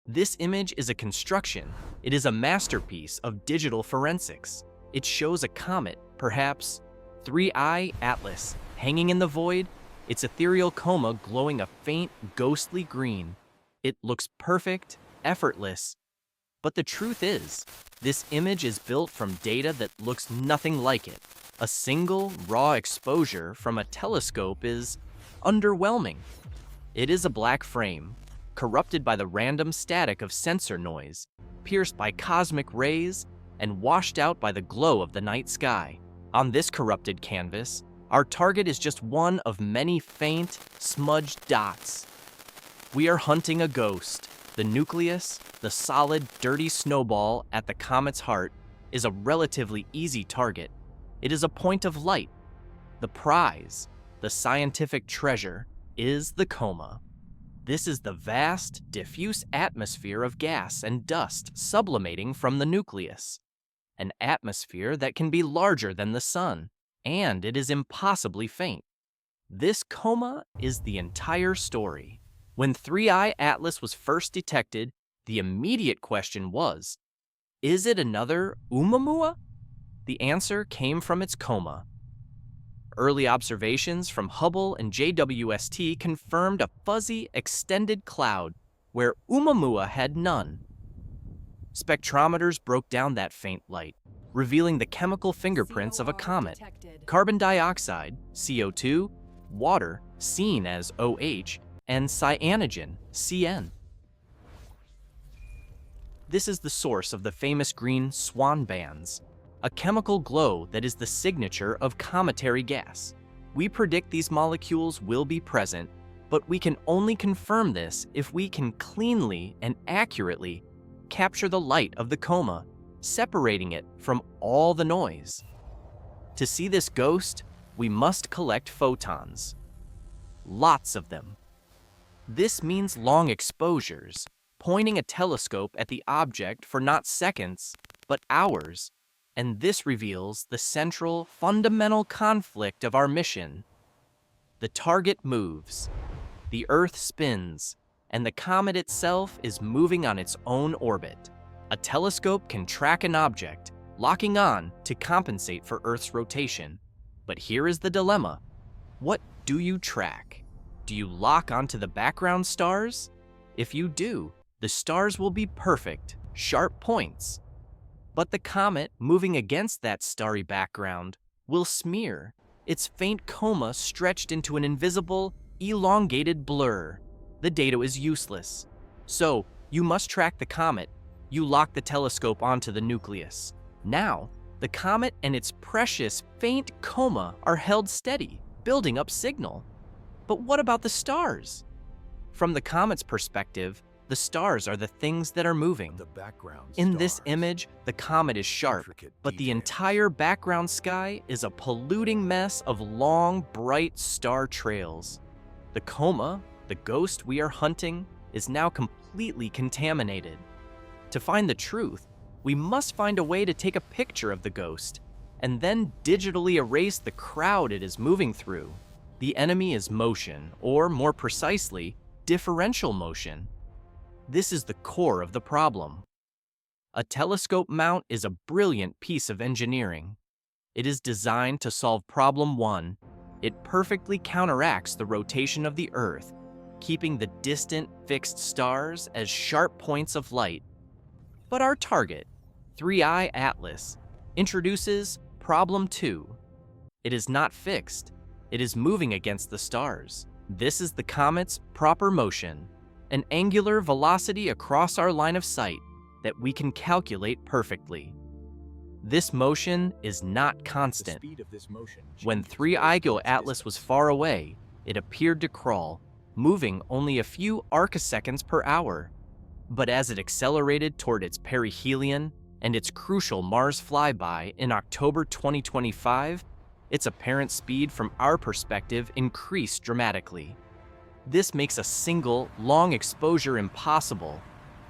This image is a construction. It is a masterpiece of digital forensics. It shows a comet, perhaps 3I Atlas, hanging in the void, its ethereal coma glowing a faint, ghostly green. It looks perfect, effortless. But the truth is, this image is built from data that looks nothing like it. A single, raw exposure from a telescope is underwhelming. It is a black frame, corrupted by the random static of sensor noise, pierced by cosmic rays, and washed out by the glow of the night sky. On this corrupted canvas, our target is just one of many faint, smudged dots. We are hunting a ghost. The nucleus, the solid, dirty snowball at the comet's heart, is a relatively easy target. It is a point of light. The prize, the scientific treasure, is the coma. This is the vast, diffuse atmosphere of gas and dust sublimating from the nucleus. An atmosphere that can be larger than the sun, and it is impossibly faint. This coma is the entire story. When 3I Atlas was first detected, the immediate question was, is it another Oumuamua? The answer came from its coma. Early observations from Hubble and JWST confirmed a fuzzy, extended cloud where Oumuamua had none. Spectrometers broke down that faint light, revealing the chemical fingerprints of a comet. Carbon dioxide, CO2, water, seen as OH, and cyanogen, CN. This is the source of the famous green swan bands, a chemical glow that is the signature of cometary gas. We predict these molecules will be present, but we can only confirm this if we can cleanly and accurately capture the light of the coma, separating it from all the noise. To see this ghost, we must collect photons. Lots of them. This means long exposures, pointing a telescope at the object for not seconds, but hours. And this reveals the central, fundamental conflict of our mission. The target moves, the Earth spins, and the comet itself is moving on its own orbit. A telescope can track an object, locking on to compensate for Earth's rotation. But here is the dilemma. What do you track? Do you lock onto the background stars? If you do, the stars will be perfect, sharp points. But the comet, moving against that starry background, will smear, its faint coma stretched into an invisible, elongated blur. The data is useless. So, you must track the comet. You lock the telescope onto the nucleus. Now, the comet and its precious, faint coma are held steady, building up signal. But what about the stars? From the comet's perspective, the stars are the things that are moving. In this image, the comet is sharp, but the entire background sky is a polluting mess of long, bright star trails. The coma, the ghost we are hunting, is now completely contaminated. To find the truth, we must find a way to take a picture of the ghost, and then digitally erase the crowd it is moving through. The enemy is motion, or more precisely, differential motion. This is the core of the problem. A telescope mount is a brilliant piece of engineering. It is designed to solve problem one. It perfectly counteracts the rotation of the Earth, keeping the distant, fixed stars as sharp points of light. But our target, 3I Atlas, introduces problem two. It is not fixed. It is moving against the stars. This is the comet's proper motion, an angular velocity across our line of sight that we can calculate perfectly. This motion is not constant. When 3I Atlas was far away, it appeared to crawl, moving only a few arcseconds per hour. But as it accelerated toward its perihelion and its crucial Mars flyby in October 2025, its apparent speed from our perspective increased dramatically. This makes a single, long exposure impossible.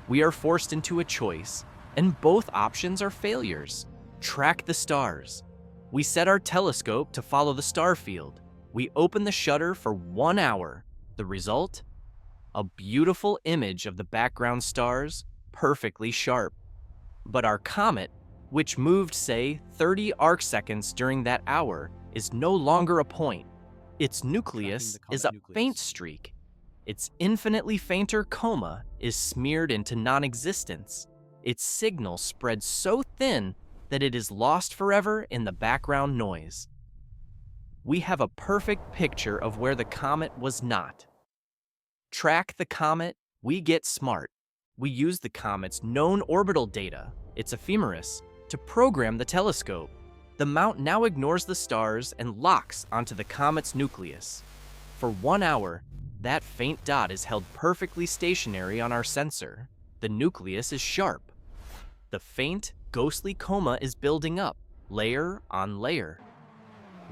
We are forced into a choice, and both options are failures. Track the stars. We set our telescope to follow the star field. We open the shutter for 1 hour. The result? a beautiful image of the background stars, perfectly sharp. But our comet, which moved, say, 30 arcseconds during that hour, is no longer a point. Its nucleus is a faint streak. Its infinitely fainter coma is smeared into non-existence. Its signal spreads so thin that it is lost forever in the background noise. We have a perfect picture of where the comet was not. Track the comet, we get smart. We use the comet's known orbital data, its ephemeris, to program the telescope. The mount now ignores the stars and locks onto the comet's nucleus. For 1 hour, that faint dot is held perfectly stationary on our sensor. The nucleus is sharp. The faint, ghostly coma is building up, layer on layer.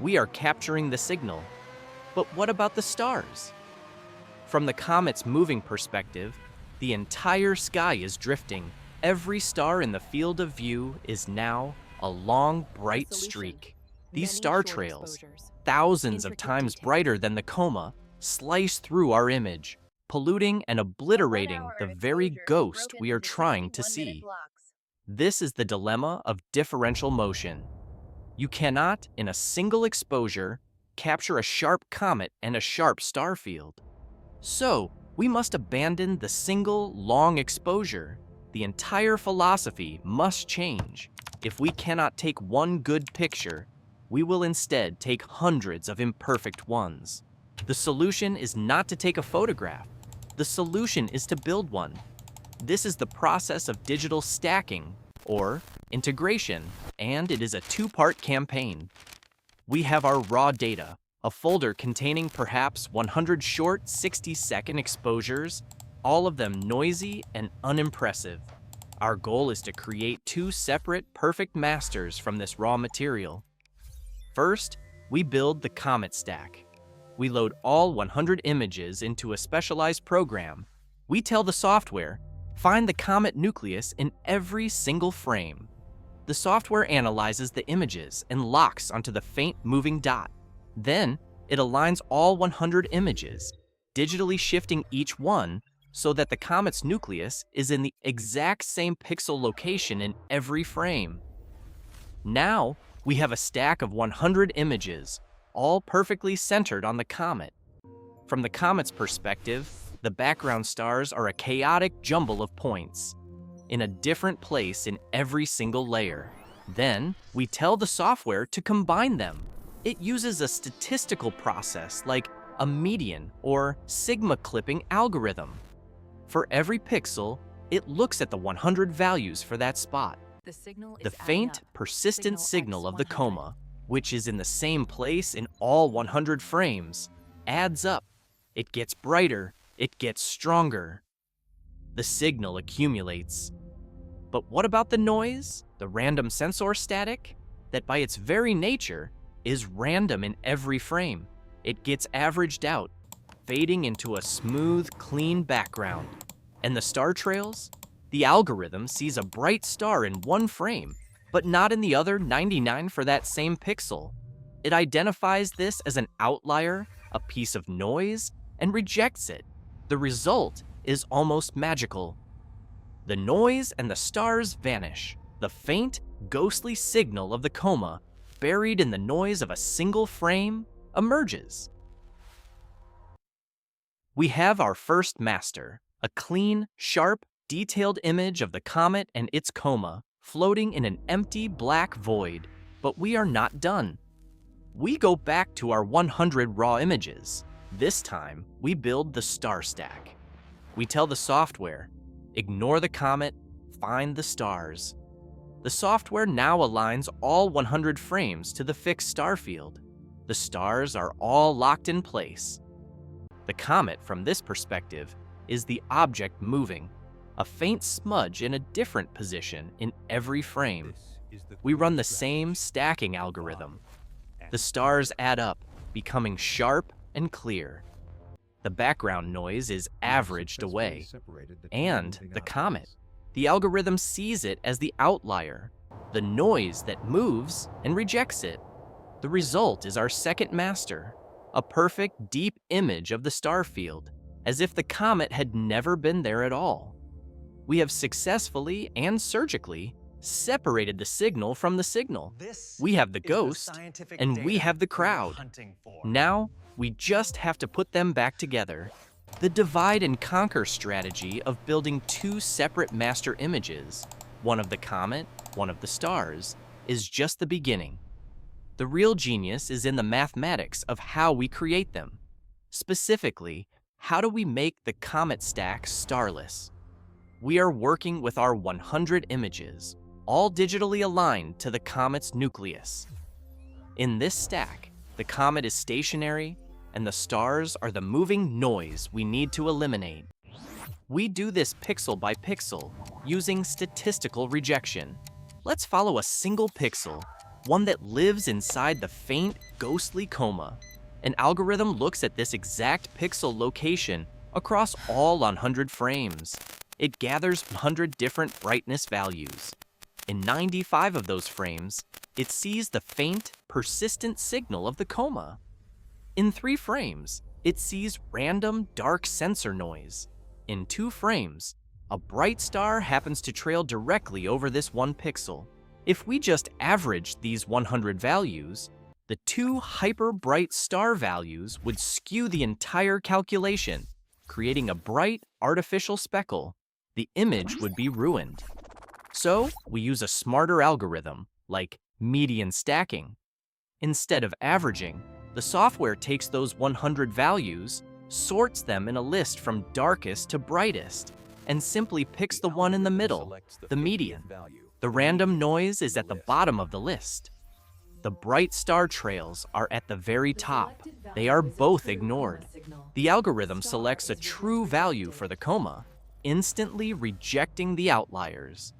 We are capturing the signal. But what about the stars? From the comet's moving perspective, the entire sky is drifting. Every star in the field of view is now a long, bright streak. These star trails, thousands of times brighter than the coma, slice through our image, polluting and obliterating the very ghost we are trying to see. This is the dilemma of differential motion. You cannot, in a single exposure, capture a sharp comet and a sharp star field. So, we must abandon the single, long exposure. The entire philosophy must change. If we cannot take one good picture, we will instead take hundreds of imperfect ones. The solution is not to take a photograph. The solution is to build one. This is the process of digital stacking, or integration, and it is a two-part campaign. We have our raw data, a folder containing perhaps 100 short 60-second exposures, all of them noisy and unimpressive. Our goal is to create two separate, perfect masters from this raw material. First, we build the Comet stack. We load all 100 images into a specialized program. We tell the software, find the comet nucleus in every single frame. The software analyzes the images and locks onto the faint moving dot. Then, it aligns all 100 images, digitally shifting each one so that the comet's nucleus is in the exact same pixel location in every frame. Now, we have a stack of 100 images, all perfectly centered on the comet. From the comet's perspective, the background stars are a chaotic jumble of points, in a different place in every single layer. Then, we tell the software to combine them. It uses a statistical process like a median or sigma clipping algorithm. For every pixel, it looks at the 100 values for that spot. The faint, persistent signal of the coma, which is in the same place in all 100 frames, adds up. It gets brighter, it gets stronger. The signal accumulates. But what about the noise, the random sensor static, that by its very nature is random in every frame? It gets averaged out, fading into a smooth, clean background. And the star trails? The algorithm sees a bright star in one frame, but not in the other 99 for that same pixel. It identifies this as an outlier, a piece of noise, and rejects it. The result is almost magical. The noise and the stars vanish. The faint, ghostly signal of the coma, buried in the noise of a single frame, emerges. We have our first master, a clean, sharp, detailed image of the comet and its coma, floating in an empty black void. But we are not done. We go back to our 100 raw images. This time, we build the star stack. We tell the software, ignore the comet, find the stars. The software now aligns all 100 frames to the fixed star field. The stars are all locked in place. The comet, from this perspective, is the object moving, a faint smudge in a different position in every frame. We run the same stacking algorithm. The stars add up, becoming sharp and clear. The background noise is averaged away. And the comet. The algorithm sees it as the outlier, the noise that moves and rejects it. The result is our second master, a perfect, deep image of the star field. as if the comet had never been there at all. We have successfully and surgically separated the signal from the signal. We have the ghost, and we have the crowd. Now, we just have to put them back together. The divide and conquer strategy of building two separate master images, one of the comet, one of the stars, is just the beginning. The real genius is in the mathematics of how we create them. Specifically, how do we make the comet stack starless? We are working with our 100 images, all digitally aligned to the comet's nucleus. In this stack, the comet is stationary, and the stars are the moving noise we need to eliminate. We do this pixel by pixel, using statistical rejection. Let's follow a single pixel, one that lives inside the faint, ghostly coma. An algorithm looks at this exact pixel location across all 100 frames. It gathers 100 different brightness values. In 95 of those frames, it sees the faint, persistent signal of the coma. In 3 frames, it sees random, dark sensor noise. In 2 frames, a bright star happens to trail directly over this one pixel. If we just average these 100 values, the 2 hyper-bright star values would skew the entire calculation, creating a bright, artificial speckle. The image would be ruined. So, we use a smarter algorithm, like median stacking. Instead of averaging, the software takes those 100 values, sorts them in a list from darkest to brightest, and simply picks the one in the middle, the median. The random noise is at the bottom of the list. The bright star trails are at the very top. They are both ignored. The algorithm selects a true value for the coma, instantly rejecting the outliers.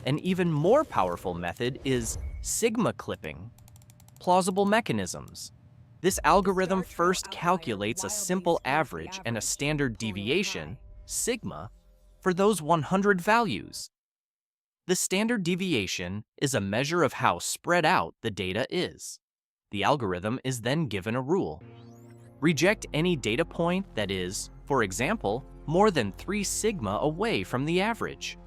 An even more powerful method is sigma clipping. Plausible mechanisms. This algorithm first calculates a simple average and a standard deviation, sigma, for those 100 values. The standard deviation is a measure of how spread out the data is. The algorithm is then given a rule. Reject any data point that is, for example, more than 3 sigma away from the average.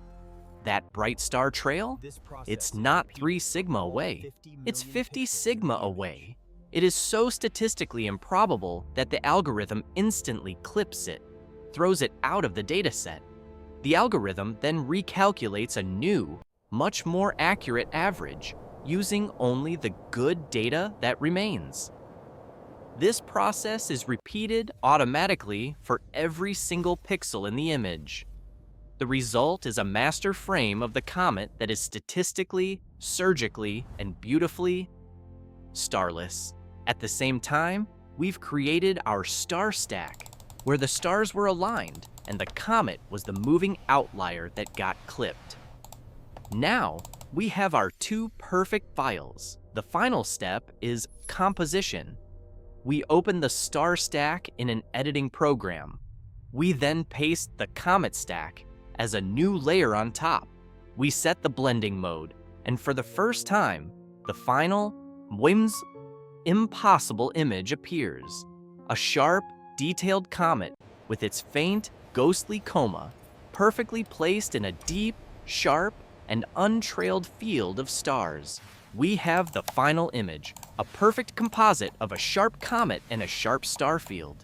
That bright star trail? It's not 3 sigma away. It's 50 sigma away. It is so statistically improbable that the algorithm instantly clips it, throws it out of the dataset. The algorithm then recalculates a new, much more accurate average, using only the good data that remains. This process is repeated automatically for every single pixel in the image. The result is a master frame of the comet that is statistically, surgically, and beautifully starless. At the same time, we've created our star stack, where the stars were aligned and the comet was the moving outlier that got clipped. Now, we have our 2 perfect files. The final step is composition. We open the star stack in an editing program. We then paste the comet stack as a new layer on top. We set the blending mode, and for the first time, the final, impossible image appears. A sharp, detailed comet with its faint, ghostly coma, perfectly placed in a deep, sharp, and untrailed field of stars. We have the final image, a perfect composite of a sharp comet and a sharp star field.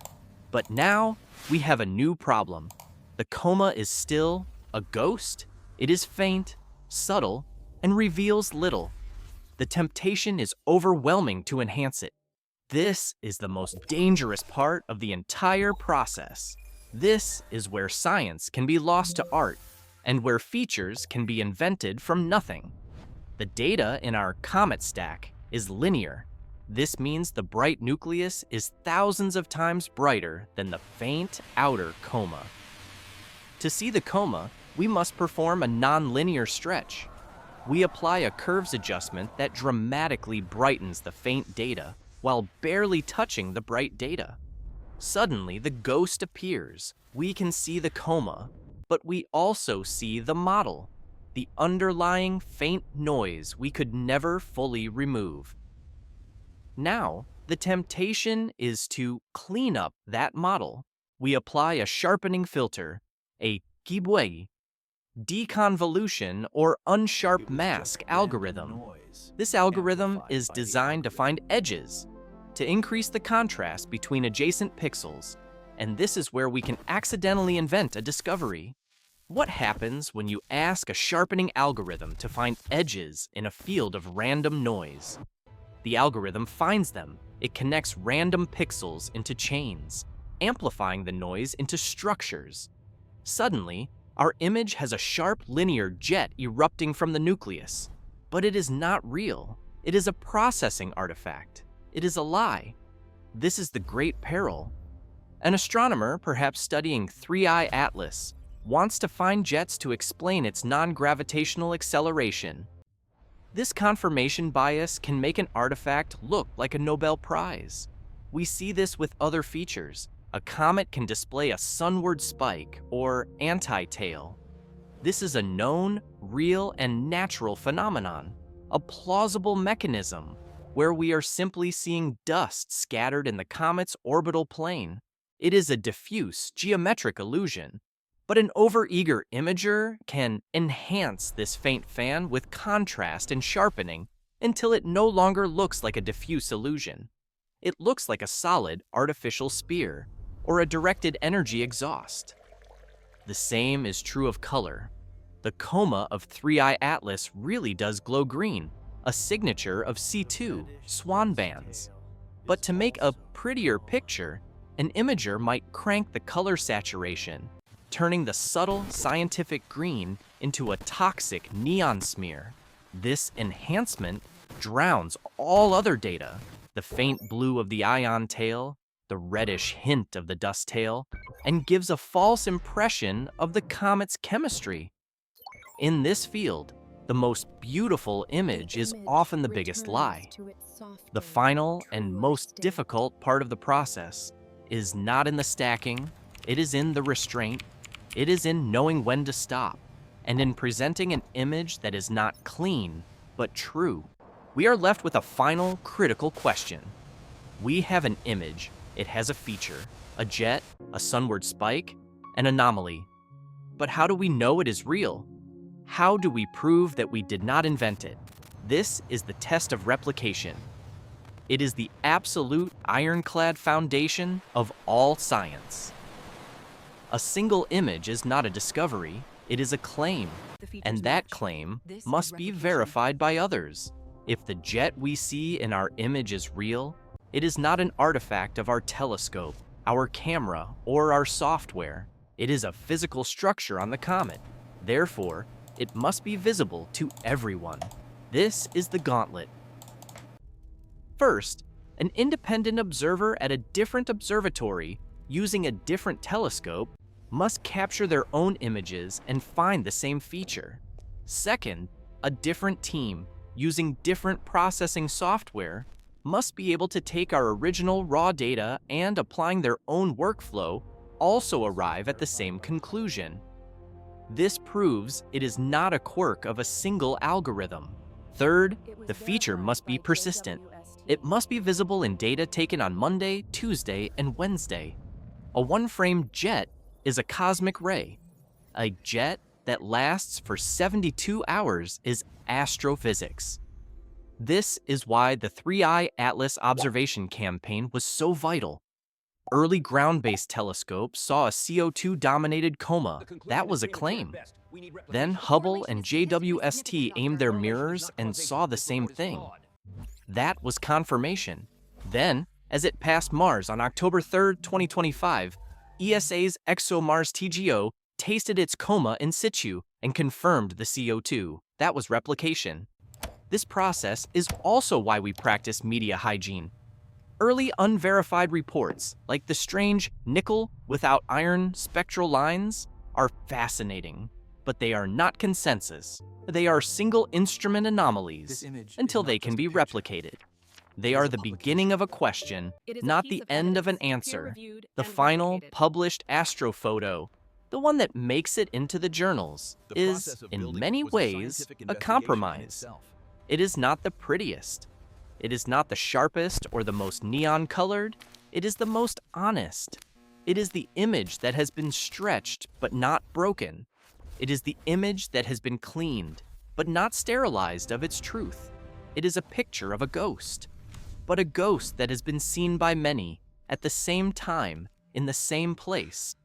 But now, we have a new problem. The coma is still a ghost. It is faint, subtle, and reveals little. The temptation is overwhelming to enhance it. This is the most dangerous part of the entire process. This is where science can be lost to art, and where features can be invented from nothing. The data in our comet stack is linear. This means the bright nucleus is thousands of times brighter than the faint outer coma. To see the coma, we must perform a nonlinear stretch. We apply a curves adjustment that dramatically brightens the faint data while barely touching the bright data. Suddenly, the ghost appears. We can see the coma, but we also see the model, the underlying faint noise we could never fully remove. Now, the temptation is to clean up that model. We apply a sharpening filter, a gibuei, deconvolution or unsharp mask algorithm. This algorithm is designed to find edges, to increase the contrast between adjacent pixels, and this is where we can accidentally invent a discovery. What happens when you ask a sharpening algorithm to find edges in a field of random noise? The algorithm finds them. It connects random pixels into chains, amplifying the noise into structures. Suddenly, our image has a sharp linear jet erupting from the nucleus. But it is not real. It is a processing artifact. It is a lie. This is the great peril. An astronomer, perhaps studying 3I Atlas, wants to find jets to explain its non-gravitational acceleration. This confirmation bias can make an artifact look like a Nobel Prize. We see this with other features. A comet can display a sunward spike or anti-tail. This is a known, real, and natural phenomenon, a plausible mechanism where we are simply seeing dust scattered in the comet's orbital plane. It is a diffuse, geometric illusion, but an overeager imager can enhance this faint fan with contrast and sharpening until it no longer looks like a diffuse illusion. It looks like a solid, artificial spear or a directed energy exhaust. The same is true of color. The Coma of 3I Atlas really does glow green, a signature of C2 swan bands. But to make a prettier picture, an imager might crank the color saturation, turning the subtle scientific green into a toxic neon smear. This enhancement drowns all other data, the faint blue of the ion tail, the reddish hint of the dust tail, and gives a false impression of the comet's chemistry. In this field, the most beautiful image is often the biggest lie. The final and most difficult part of the process is not in the stacking, it is in the restraint, it is in knowing when to stop, and in presenting an image that is not clean, but true. We are left with a final critical question. We have an image. It has a feature, a jet, a sunward spike, an anomaly. But how do we know it is real? How do we prove that we did not invent it? This is the test of replication. It is the absolute ironclad foundation of all science. A single image is not a discovery, it is a claim, and that claim must be verified by others. If the jet we see in our image is real, it is not an artifact of our telescope, our camera, or our software. It is a physical structure on the comet. Therefore, it must be visible to everyone. This is the gauntlet. First, an independent observer at a different observatory using a different telescope must capture their own images and find the same feature. Second, a different team using different processing software must be able to take our original raw data and, applying their own workflow, also arrive at the same conclusion. This proves it is not a quirk of a single algorithm. Third, the feature must be persistent. It must be visible in data taken on Monday, Tuesday, and Wednesday. A one-frame jet is a cosmic ray. A jet that lasts for 72 hours is astrophysics. This is why the 3I Atlas observation campaign was so vital. Early ground-based telescopes saw a CO2-dominated Coma. That was a claim. Then Hubble and JWST aimed their mirrors and saw the same thing. That was confirmation. Then, as it passed Mars on October 3, 2025, ESA's ExoMars TGO tasted its Coma in situ and confirmed the CO2. That was replication. This process is also why we practice media hygiene. Early unverified reports, like the strange nickel without iron spectral lines, are fascinating, but they are not consensus. They are single instrument anomalies until they can be replicated. They are the beginning of a question, not the end of an answer. The final published astrophoto, the one that makes it into the journals, is, in many ways, a compromise. It is not the prettiest. It is not the sharpest or the most neon-colored. It is the most honest. It is the image that has been stretched but not broken. It is the image that has been cleaned but not sterilized of its truth. It is a picture of a ghost, but a ghost that has been seen by many at the same time in the same place.